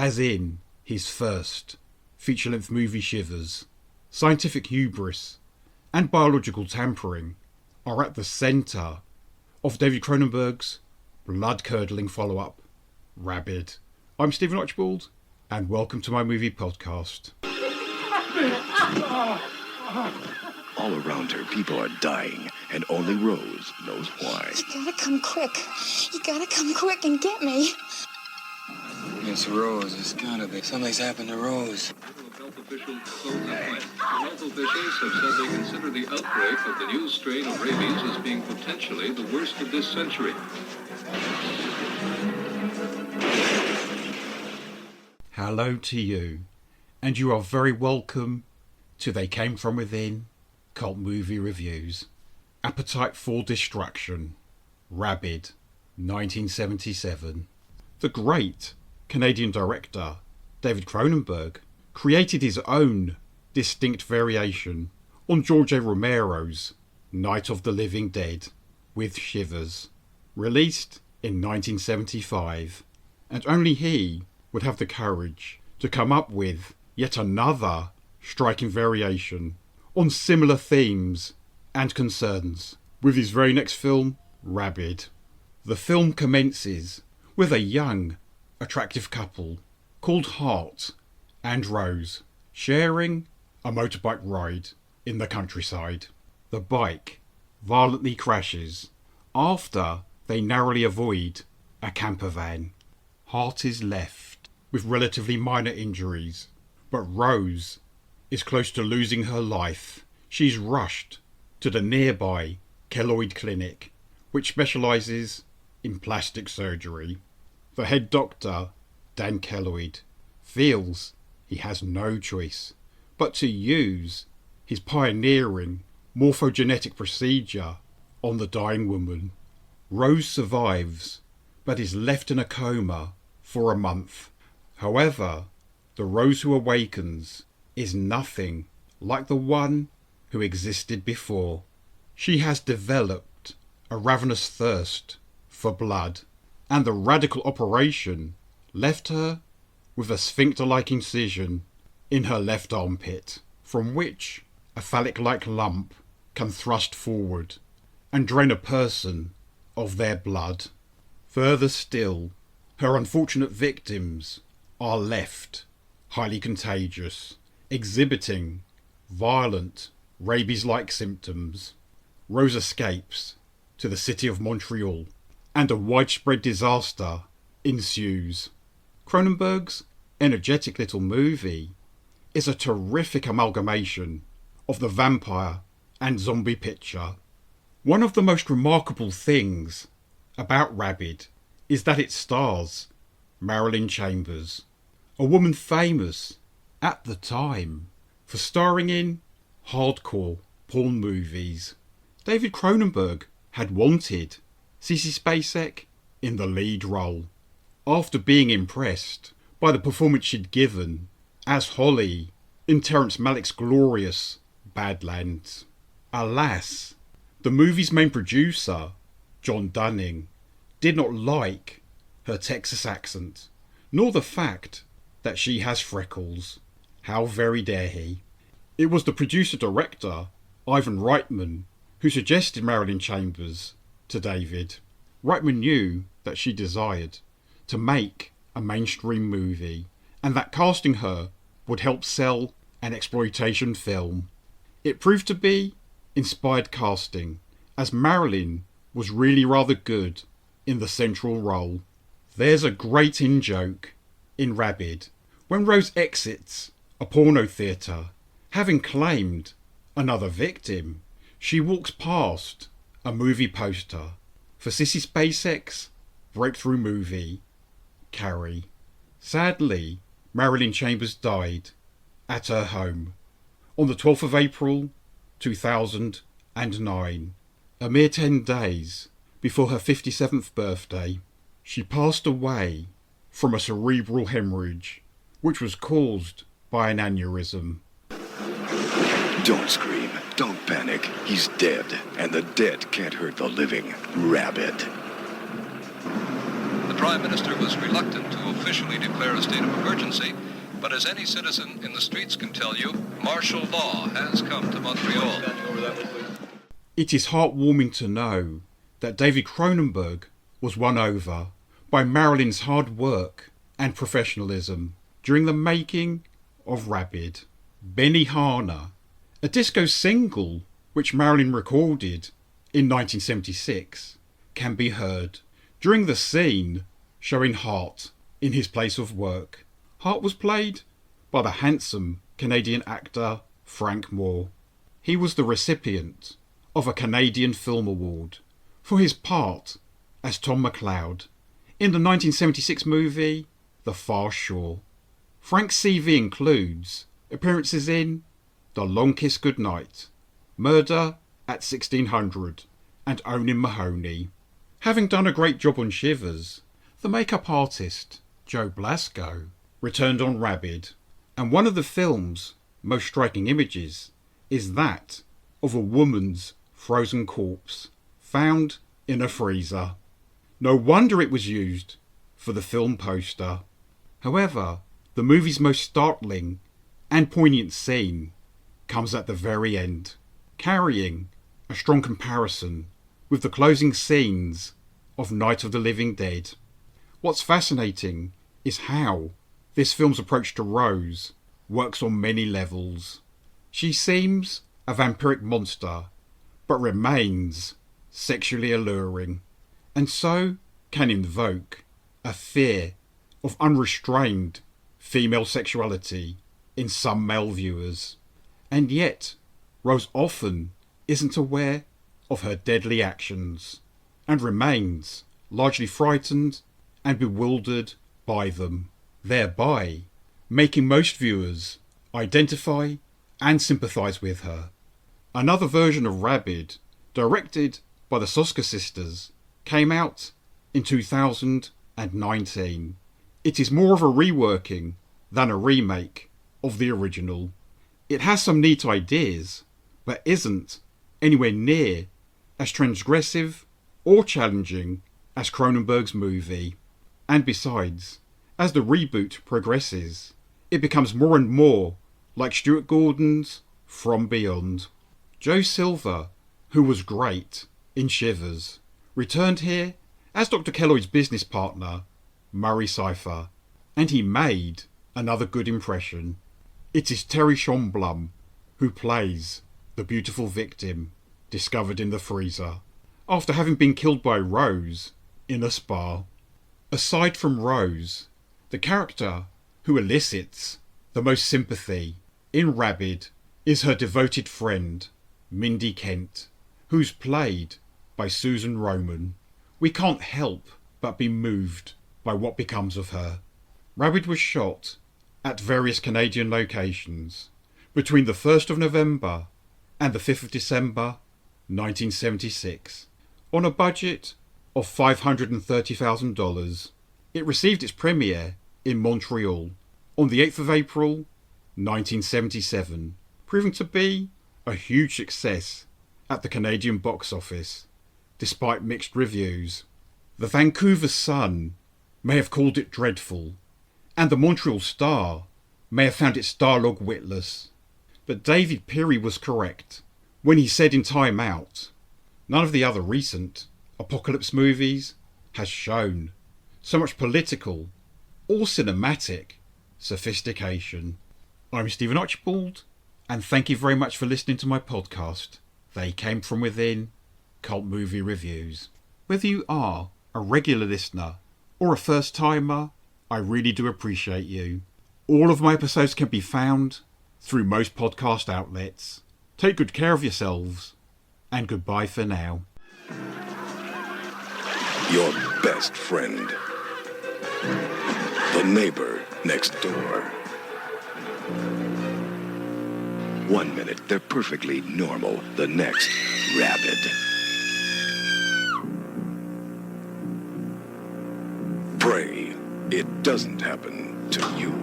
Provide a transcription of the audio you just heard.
as in his first feature-length movie Shivers. Scientific hubris and biological tampering are at the centre of David Cronenberg's blood-curdling follow-up, Rabid. I'm Stephen Archibald, and welcome to my movie podcast. All around her, people are dying, and only Rose knows why. You gotta come quick. You gotta come quick and get me. It's Rose. It's gotta be. Something's happened to Rose. Health officials close the plant. Health officials have said they consider the outbreak of the new strain of rabies as being potentially the worst of this century. Hello to you, and you are very welcome to They Came From Within Cult Movie Reviews. Appetite for Destruction, Rabid, 1977. The great Canadian director David Cronenberg created his own distinct variation on George A. Romero's Night of the Living Dead with Shivers, released in 1975, and only he would have the courage to come up with yet another striking variation on similar themes and concerns with his very next film, Rabid. The film commences with a young, attractive couple called Hart and Rose sharing a motorbike ride in the countryside. The bike violently crashes after they narrowly avoid a camper van. Hart is left with relatively minor injuries, but Rose is close to losing her life. She's rushed to the nearby Keloid Clinic, which specialises in plastic surgery. The head doctor, Dan Keloid, feels he has no choice but to use his pioneering morphogenetic procedure on the dying woman. Rose survives, but is left in a coma for a month. However, the Rose who awakens is nothing like the one who existed before. She has developed a ravenous thirst for blood, and the radical operation left her with a sphincter-like incision in her left armpit, from which a phallic-like lump can thrust forward and drain a person of their blood. Further still, her unfortunate victims are left highly contagious, exhibiting violent rabies-like symptoms. Rose escapes to the city of Montreal, and a widespread disaster ensues. Cronenberg's energetic little movie is a terrific amalgamation of the vampire and zombie picture. One of the most remarkable things about Rabid is that it stars Marilyn Chambers, a woman famous at the time for starring in hardcore porn movies. David Cronenberg had wanted Sissy Spacek in the lead role, after being impressed by the performance she'd given as Holly in Terrence Malick's glorious Badlands. Alas, the movie's main producer, John Dunning, did not like her Texas accent, nor the fact that she has freckles. How very dare he? It was the producer-director, Ivan Reitman, who suggested Marilyn Chambers to David. Reitman knew that she desired to make a mainstream movie, and that casting her would help sell an exploitation film. It proved to be inspired casting, as Marilyn was really rather good in the central role. There's a great in-joke in Rabid when Rose exits a porno theatre, having claimed another victim. She walks past a movie poster for Sissy Spacek's breakthrough movie, Carrie. Sadly, Marilyn Chambers died at her home on the 12th of April 2009, a mere 10 days before her 57th birthday. She passed away from a cerebral hemorrhage, which was caused by an aneurysm. Don't scream. Don't panic. He's dead, and the dead can't hurt the living. Rabid. The Prime Minister was reluctant to officially declare a state of emergency, but as any citizen in the streets can tell you, martial law has come to Montreal. It is heartwarming to know that David Cronenberg was won over by Marilyn's hard work and professionalism during the making of Rabid. Benihana, a disco single which Marilyn recorded in 1976, can be heard during the scene showing Hart in his place of work. Hart was played by the handsome Canadian actor Frank Moore. He was the recipient of a Canadian Film Award for his part as Tom McLeod in the 1976 movie The Far Shore. Frank's CV includes appearances in The Long Kiss Goodnight, Murder at 1600 and Owning Mahoney. Having done a great job on Shivers, the makeup artist Joe Blasco returned on Rabid, and one of the film's most striking images is that of a woman's frozen corpse found in a freezer. No wonder it was used for the film poster. However, the movie's most startling and poignant scene comes at the very end, carrying a strong comparison with the closing scenes of Night of the Living Dead. What's fascinating is how this film's approach to Rose works on many levels. She seems a vampiric monster, but remains sexually alluring, and so can invoke a fear of unrestrained female sexuality in some male viewers. And yet, Rose often isn't aware of her deadly actions, and remains largely frightened and bewildered by them, thereby making most viewers identify and sympathise with her. Another version of Rabid, directed by the Soska sisters, came out in 2019. It is more of a reworking than a remake of the original. It has some neat ideas, but isn't anywhere near as transgressive or challenging as Cronenberg's movie. And besides, as the reboot progresses, it becomes more and more like Stuart Gordon's From Beyond. Joe Silver, who was great in Shivers, returned here as Dr. Kelloyd's business partner, Murray Cypher, and he made another good impression. It is Terry Schomblum who plays the beautiful victim discovered in the freezer after having been killed by Rose in a spa. Aside from Rose, the character who elicits the most sympathy in Rabid is her devoted friend, Mindy Kent, who's played by Susan Roman. We can't help but be moved by what becomes of her. Rabid was shot at various Canadian locations between the 1st of November and the 5th of December 1976 on a budget of $530,000. It received its premiere in Montreal on the 8th of April 1977, proving to be a huge success at the Canadian box office, despite mixed reviews. The Vancouver Sun may have called it dreadful, and the Montreal Star may have found its dialogue witless. But David Peary was correct when he said in Time Out, none of the other recent apocalypse movies has shown so much political or cinematic sophistication. I'm Stephen Archibald, and thank you very much for listening to my podcast, They Came From Within, Cult Movie Reviews. Whether you are a regular listener or a first timer, I really do appreciate you. All of my episodes can be found through most podcast outlets. Take good care of yourselves, and goodbye for now. Your best friend. The neighbor next door. 1 minute, they're perfectly normal. The next, rabid. Pray it doesn't happen to you.